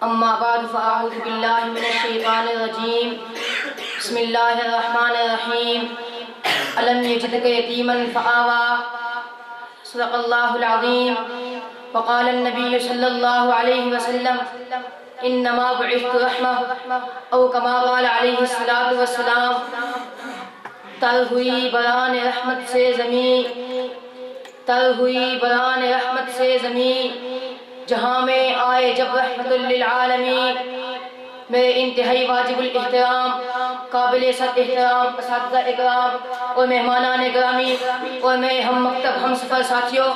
اما بعد فاعوذ باللہ من الشیطان الرجیم بسم اللہ الرحمن الرحیم الم یجدک یتیما فآویٰ صدق اللہ العظیم وقال النبی صلی اللہ علیہ وسلم انما بعثت رحمہ او کما قال علیہ الصلاۃ والسلام تر ہوئی بران رحمت سے زمین، تر ہوئی بران رحمت سے زمین، جہاں میں آئے جب رحمت للعالمین۔ میرے انتہائی واجب الاحترام قابل صد احترام اساتذہ اکرام اور مہمانان گرامی اور میرے ہم مکتب ہم سفر ساتھیوں،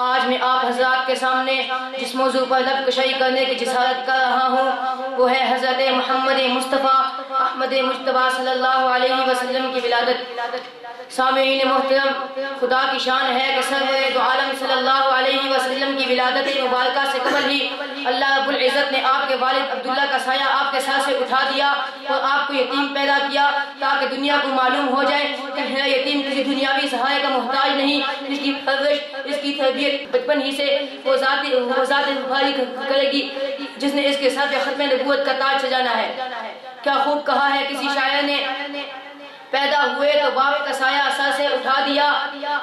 آج میں آپ حضرات کے سامنے جس موضوع پر لب کشائی کرنے کی جسارت کر رہا ہوں وہ ہے حضرت محمد مصطفیٰ احمد مجتبیٰ صلی اللہ علیہ وسلم کی ولادت۔ سامعین محترم، خدا کی شان ہے کہ سرور دو عالم صلی اللہ علیہ وسلم کی ولادت مبارکہ سے قبل ہی اللہ رب العزت نے آپ کے والد عبداللہ کا سایہ آپ کے سر سے اٹھا دیا اور آپ کو یتیم پیدا کیا تاکہ دنیا کو معلوم ہو جائے کہ یتیم کسی دنیاوی سہارے کا محتاج نہیں، اس کی پرورش، اس کی تربیت بچپن ہی سے وہ ذات بھاری کرے گی جس نے اس کے سر پہ ختم نبوت کا تاج سجانا ہے۔ کیا خوب کہا ہے کسی شاعر نے، پیدا ہوئے تو باپ کا سایہ سر سے اٹھا دیا،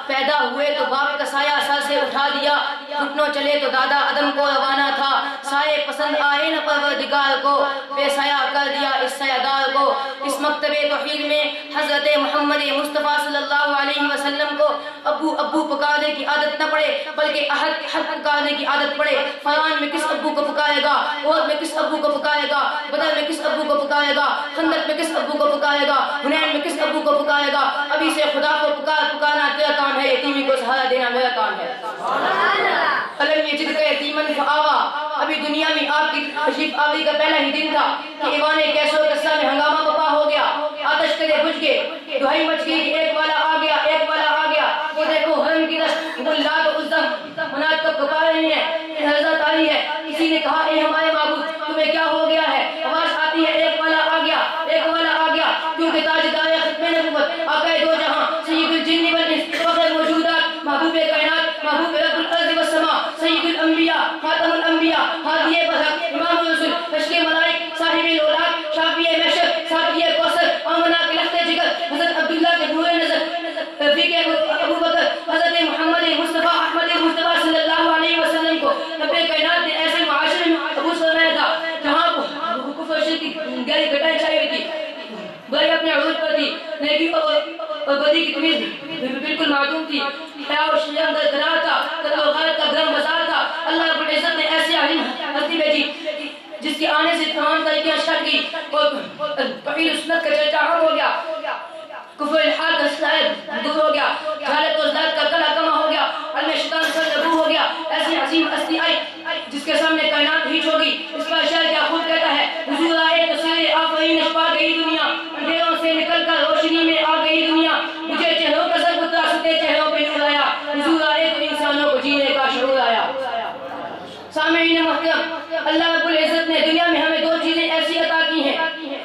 پیدا ہوئے تو باپ کا سایہ سر سے اٹھا دیا، گھٹنوں چلے تو دادا آدم کو روانہ تھا، سائے پسند آئے نہ پروردگار کو، بے سایہ کر دیا اس سایہ دار کو۔ اس مکتب توحید میں حضرت محمد مصطفیٰ صلی اللہ علیہ وسلم کو ابو ابو پکارنے کی عادت نہ پڑے بلکہ احد احد پکارنے کی عادت پڑے۔ فرعون میں کس ابو کو پکارے گا، عہد میں کس ابو کو پکارے گا، بدر میں کس ابو کو پکارے گا، خندق میں کس ابو کو پکارے گا، حنین میں کس ابو کو پکارے گا۔ ابھی سے خدا کو پکارنا تیرا کام ہے، یتیمی کو سہارا دینا میرا کام ہے۔ الم یجدک یتیما فآویٰ، ابھی دنیا میں آپ کی تشریف آوری کا پہلا ہی دن تھا کہ ایوان کیسر و کسرا میں ہنگامہ بپا ہو گیا، آتش کرے بجھ گئے، دہائی مچ گئی کہ ایک والا آ گیا، ایک والا آ گیا۔ وہ دیکھو حرم کی رشت لات و عزا منات کب کپا رہی ہیں، حضرت آئی ہے۔ کسی نے کہا اے ہمارے معبود تمہیں کیا ہو گیا ہے؟ آواز آتی ہے ایک والا آ گیا، ایک والا آ گیا، کیونکہ تاجدار ختم نبوت آقا دو جہاں سید الجن والانس فخر موجودات محبوب کائنات محبوب رب الارض والسماء سید الانبیاء خاتم الانبیاء ہادی برحق امام الرسل تشکیل ملائک صاحب الاولاق شافی محشر ساقی کوثر آمنہ کے لخت جگر حضرت عبداللہ کے نور نظر رفیق ابو بکر حضرت محمد مصطفیٰ احمد مجتبیٰ صلی اللہ علیہ وسلم کو رب کائنات نے ایسے معاشرے میں محبوس فرمایا تھا جہاں کفر شرک کی گہری گٹائی چھائی ہوئی تھی، برائی اپنے عروج پر تھی، نیکی اور بدی کی تمیز بالکل معدوم تھی، حیا اور شرم درکنار تھا، قتل و غارت کا گرم بازار تھا۔ اللہ رب العزت نے ایسی عظیم ہستی بھیجی جس کے آنے سے تمام طریقیں چھٹ گئی اور توحید سنت کا چرچا عام ہو گیا، کفر الحاد کا سائر دور ہو گیا، جہالت و ذات کا گلا کما ہو گیا، علم شیطان سر نبو ہو گیا۔ ایسی عظیم ہستی آئی جس کے سامنے کائنات ہیچ ہو گئی۔ اس کا شعر کیا خوب کہتا ہے، حضور آئے تصویر آفرین چھپا گئی دنیا، اندھیروں سے نکل کر روشنی میں آ گئی دنیا، مجھے چہروں کا سر اترا ستے چہروں پہ نور آیا، حضور آئے تو انسانوں کو جینے کا شعور آیا۔ سامعین محترم، اللہ رب العزت نے دنیا میں ہمیں دو چیزیں ایسی عطا کی ہیں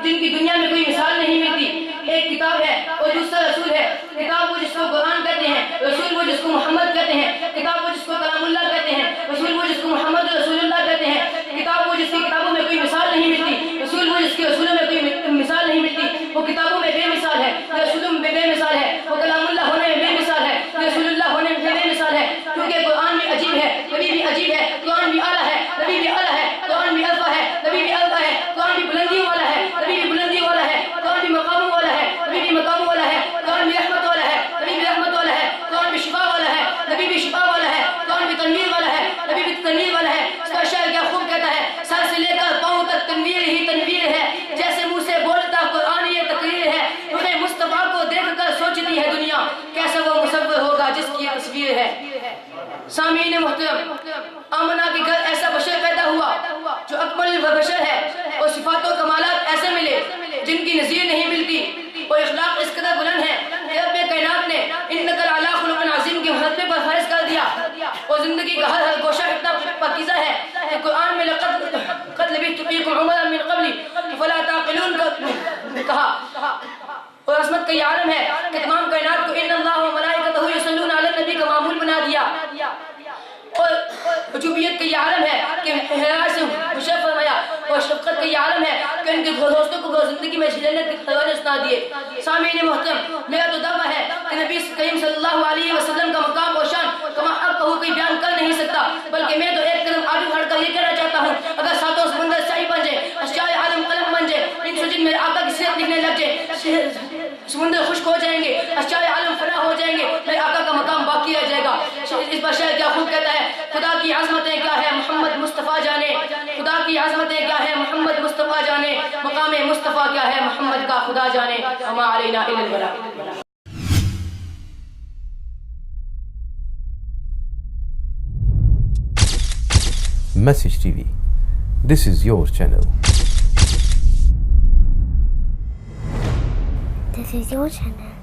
جن کی دنیا میں کوئی مثال نہیں ملتی، ایک کتاب ہے اور دوسرا رسول ہے۔ کتاب وہ جس کو قرآن کہتے ہیں، رسول وہ جس کو محمد کہتے ہیں۔ کتاب وہ جس کو کلام اللہ کہتے ہیں، رسول وہ جس کو محمد رسول اللہ کہتے ہیں۔ کتاب وہ جس کی کتابوں میں کوئی مثال نہیں ملتی، رسول وہ جس کے رسولوں میں کوئی مثال نہیں ملتی۔ وہ کتابوں میں بے مثال ہے، رسولوں میں بے مثال ہے، وہ کلام اللہ ہونے میں بے مثال ہے، رسول اللہ ہونے میں بے مثال ہے، کیونکہ قرآن بھی عجیب ہے، نبی بھی عجیب ہے، قرآن بھی اعلیٰ ہے، نبی بھی اعلیٰ ہے، قرآن بھی الفا ہے، نبی بھی الفا ہے، قرآن بھی بلندیوں والا ہے، نبی بھی بلندیوں والا ہے، قرآن بھی مقاموں والا ہے، نبی بھی مقاموں والا ہے، قرآن بھی رحمت والا ہے، نبی بھی رحمت والا ہے، قرآن بھی شفا والا ہے، نبی بھی شفا والا ہے، قرآن بھی تنویر والا ہے، نبی بھی تنویر والا ہے۔ اس کا شعر کیا خوب کہتا ہے، سر سے لے کر پاؤں تک تنویر ہی تنویر ہے، جیسے منہ سے بولتا قرآن یہ تقریر ہے، تمہیں مصطفیٰ کو دیکھ کر سوچتی ہے دنیا کیسا وہ مصور ہوگا جس کی یہ تصویر ہے۔ سامعین محترم، آمنہ کے گھر ایسا بشر پیدا ہوا جو اکمل بشر ہے اور صفات و کمالات ایسے ملے جن کی نظیر نہیں ملتی اور اخلاق اس قدر بلند ہے کہ رب کائنات نے انک لعلی خلق عظیم کے مرتبے پر فائز کر دیا اور زندگی کا ہر گوشہ اتنا پاکیزہ ہے کہ قرآن میں لقد لبثت فیکم عمرا من قبل فلا تعقلون کہا، اور عظمت کا یہ عالم ہے کہ تمام کائنات کو ان اللہ و ملائکتہ یصلون علی النبی کا معمول بنا دیا، اور عجوبیت کا یہ عالم ہے کہ حیران سے مشرف فرمایا یہ عالم ہے کہ ان کے دوستوں کو زندگی میں جنت کے خزانے سنا دیے۔ سامعین محترم، میرا تو دعویٰ ہے کہ نبی کریم صلی اللہ علیہ وسلم کا مقام و شان کما اب کہوں کوئی بیان کر نہیں سکتا، بلکہ میں تو ایک قدم آگے بڑھ کر یہ کہنا چاہتا ہوں، اگر ساتوں سمندر سیاہی بن جائے، اشیاء عالم قلم بن جائے، ان سجن میرے آقا کی سیرت لکھنے لگ جائے، سمندر خشک ہو جائیں گے، اشیاء عالم فنا ہو جائیں گے، میرے آقا کا مقام باقی رہ جائے گا۔ اس پر شاعر کیا خوب کہتا ہے، خدا کی عظمتیں کیا ہے محمد مصطفیٰ جانے، خدا کی عظمتیں کیا ہے محمد مصطفیٰ جانے، مقام مصطفیٰ کیا ہے محمد کا خدا جانے، وما علینا الا البلاغ۔ Message TV. This is your channel. This is your channel.